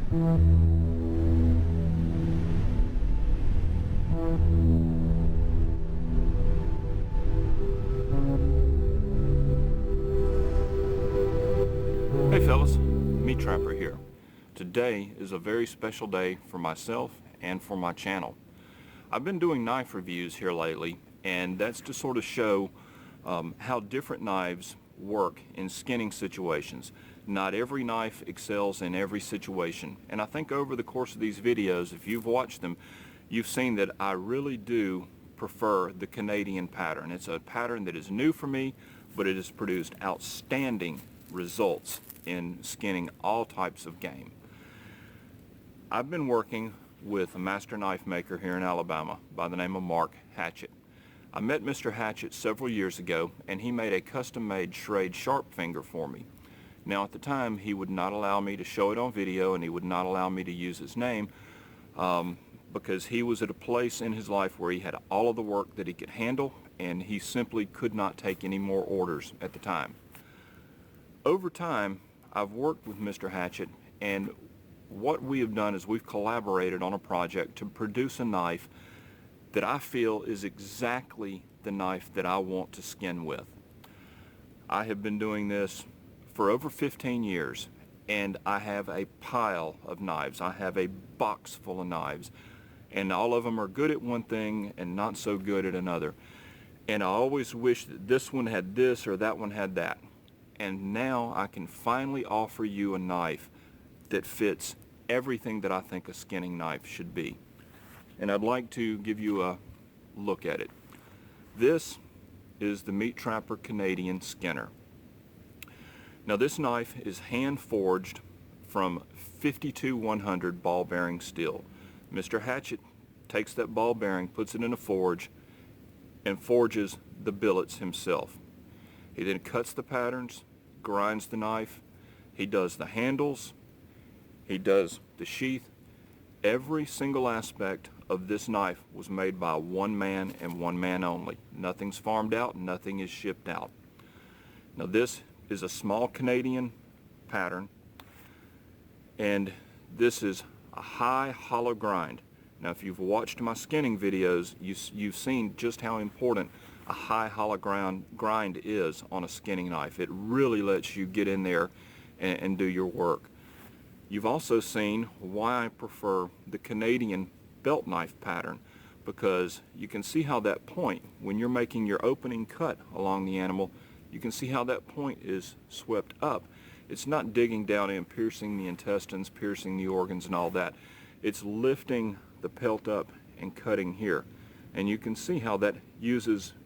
Hey fellas, MeatTrapper here. Today is a very special day for myself and for my channel. I've been doing knife reviews here lately, and that's to sort of show how different knives work in skinning situations. Not every knife excels in every situation, and I think over the course of these videos, if you've watched them, you've seen that I really do prefer the Canadian pattern. It's a pattern that is new for me, but it has produced outstanding results in skinning all types of game. I've been working with a master knife maker here in Alabama by the name of Mark Hatchett. I met Mr. Hatchett several years ago, and he made a custom-made Schrade sharp finger for me. Now at the time he would not allow me to show it on video, and he would not allow me to use his name because he was at a place in his life where he had all of the work that he could handle, and he simply could not take any more orders at the time. Over time, I've worked with Mr. Hatchett, and what we have done is we've collaborated on a project to produce a knife that I feel is exactly the knife that I want to skin with. I have been doing this for over 15 years, and I have a pile of knives. I have a box full of knives, and all of them are good at one thing and not so good at another. And I always wish that this one had this or that one had that. And now I can finally offer you a knife that fits everything that I think a skinning knife should be. And I'd like to give you a look at it. This is the MeatTrapper Canadian Skinner. Now this knife is hand forged from 52-100 ball bearing steel. Mr. Hatchett takes that ball bearing, puts it in a forge, and forges the billets himself. He then cuts the patterns, grinds the knife, he does the handles, he does the sheath. Every single aspect of this knife was made by one man and one man only. Nothing's farmed out, nothing is shipped out. Now this is a small Canadian pattern, and this is a high hollow grind. Now if you've watched my skinning videos, you've seen just how important a high hollow grind is on a skinning knife. It really lets you get in there and do your work. You've also seen why I prefer the Canadian belt knife pattern, because you can see how that point, when you're making your opening cut along the animal, you can see how that point is swept up. It's not digging down in, piercing the intestines, piercing the organs and all that. It's lifting the pelt up and cutting here. And you can see how that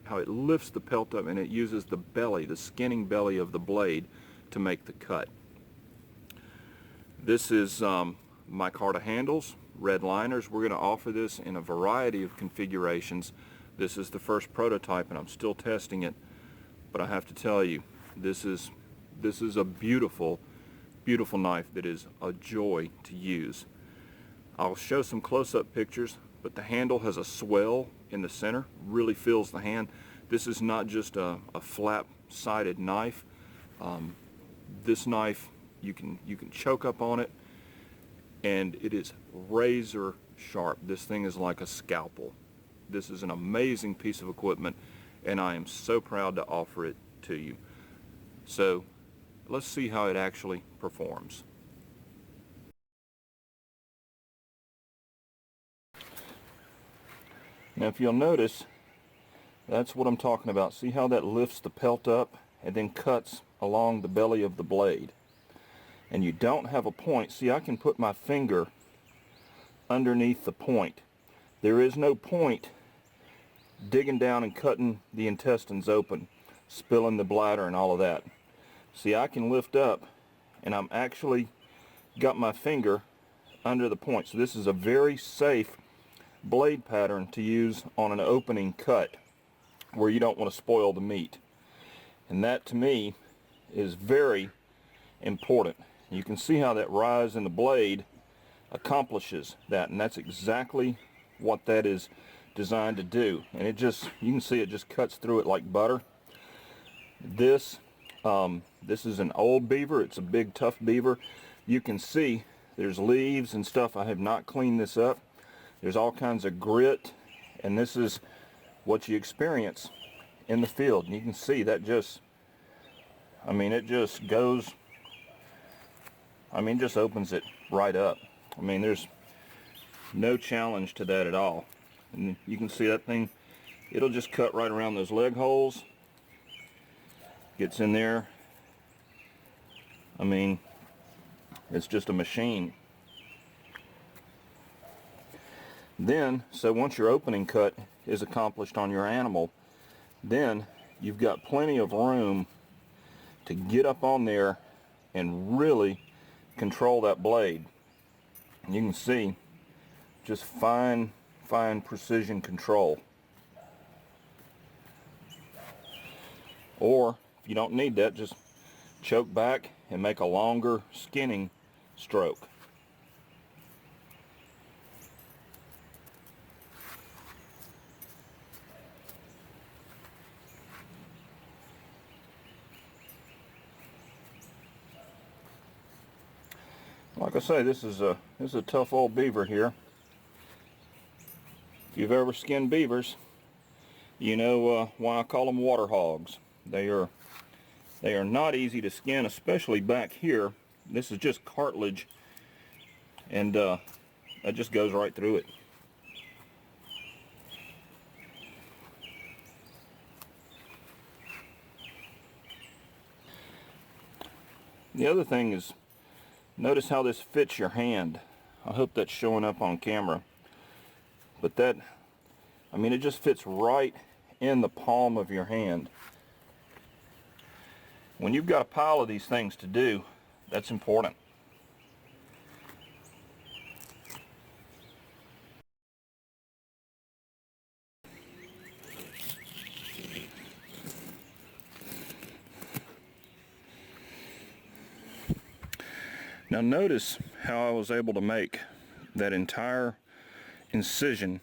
how it lifts the pelt up, and it uses the belly, the skinning belly of the blade to make the cut. This is micarta handles, red liners. We're going to offer this in a variety of configurations. This is the first prototype, and I'm still testing it, but I have to tell you, this is a beautiful, beautiful knife that is a joy to use. I'll show some close-up pictures, but the handle has a swell in the center, really fills the hand. This is not just a flap-sided knife. This knife, you can choke up on it, and it is razor sharp. This thing is like a scalpel. This is an amazing piece of equipment, and I am so proud to offer it to you. So let's see how it actually performs. Now if you'll notice, that's what I'm talking about. See how that lifts the pelt up and then cuts along the belly of the blade. And you don't have a point. See, I can put my finger underneath the point. There is no point digging down and cutting the intestines open, spilling the bladder and all of that. See, I can lift up, and I'm actually got my finger under the point. So this is a very safe blade pattern to use on an opening cut where you don't want to spoil the meat. And that to me is very important. You can see how that rise in the blade accomplishes that, and that's exactly what that is designed to do. And it just, you can see it just cuts through it like butter. This is an old beaver. It's a big tough beaver. You can see There's leaves and stuff. I have not cleaned this up. There's all kinds of grit, and this is what you experience in the field. And you can see that just, I mean, it just goes, I mean, just opens it right up. I mean, there's no challenge to that at all. And you can see that thing, it'll just cut right around those leg holes. Gets in there. I mean, it's just a machine. Then, so once your opening cut is accomplished on your animal, then you've got plenty of room to get up on there and really control that blade. And you can see just fine precision control. Or if you don't need that, just choke back and make a longer skinning stroke. Like I say, this is a tough old beaver here. If you've ever skinned beavers, you know why I call them water hogs. They are not easy to skin, especially back here. This is just cartilage, and that just goes right through it. The other thing is, notice how this fits your hand. I hope that's showing up on camera. But that, I mean, it just fits right in the palm of your hand. When you've got a pile of these things to do, that's important. Now notice how I was able to make that entire incision,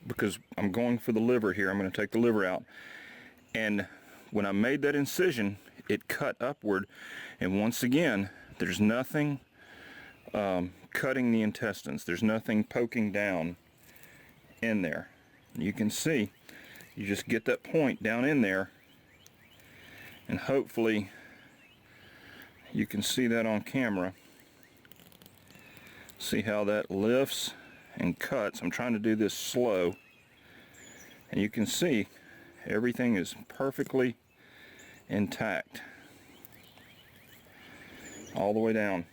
because I'm going for the liver here. I'm going to take the liver out, and when I made that incision, it cut upward, and once again, there's nothing cutting the intestines. There's nothing poking down in there. You can see, you just get that point down in there, and hopefully you can see that on camera. See how that lifts and cuts. I'm trying to do this slow, and you can see everything is perfectly intact all the way down.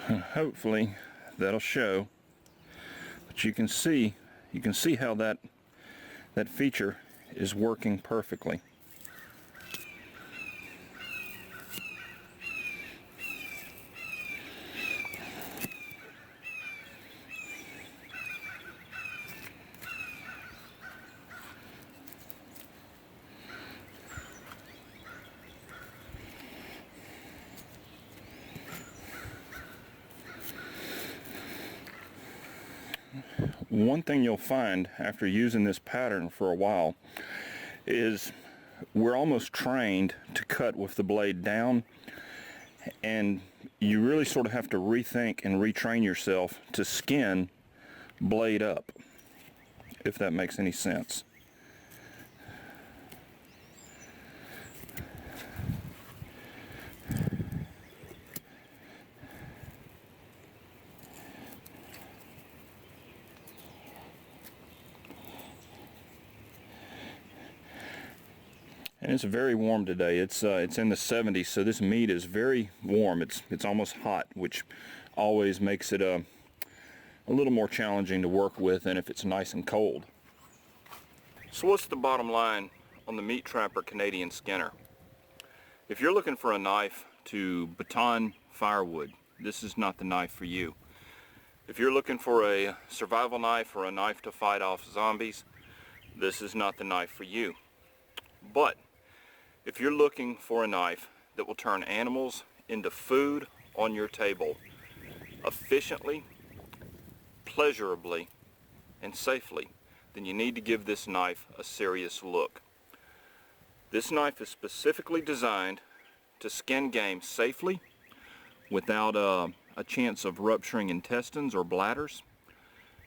And hopefully that'll show, but you can see how that feature is working perfectly. One thing you'll find after using this pattern for a while is we're almost trained to cut with the blade down, and you really sort of have to rethink and retrain yourself to skin blade up, if that makes any sense. And it's very warm today. It's in the 70s, so this meat is very warm. It's almost hot, which always makes it a little more challenging to work with than if it's nice and cold. So what's the bottom line on the MeatTrapper Canadian Skinner? If you're looking for a knife to baton firewood, this is not the knife for you. If you're looking for a survival knife or a knife to fight off zombies, this is not the knife for you. But If you're looking for a knife that will turn animals into food on your table efficiently, pleasurably, and safely, then you need to give this knife a serious look. This knife is specifically designed to skin game safely without a chance of rupturing intestines or bladders.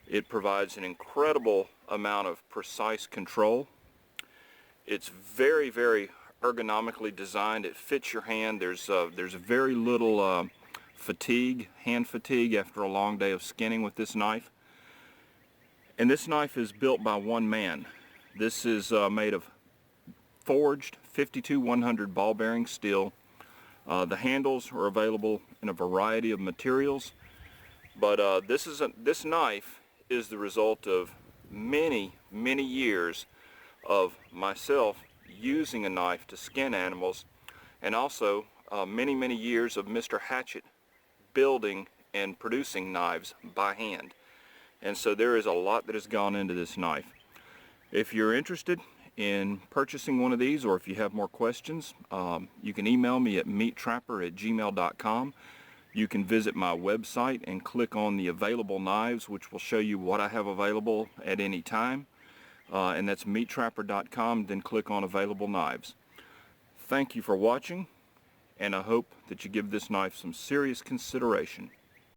It provides an incredible amount of precise control. It's very, very ergonomically designed. It fits your hand. There's very little hand fatigue after a long day of skinning with this knife. And this knife is built by one man. This is made of forged 52-100 ball bearing steel. The handles are available in a variety of materials, but this knife is the result of many years of myself using a knife to skin animals, and also many years of Mr. Hatchet building and producing knives by hand. And so there is a lot that has gone into this knife. If you're interested in purchasing one of these, or if you have more questions, you can email me at meattrapper@gmail.com. You can visit my website and click on the available knives, which will show you what I have available at any time. And that's meattrapper.com, then click on available knives. Thank you for watching, and I hope that you give this knife some serious consideration.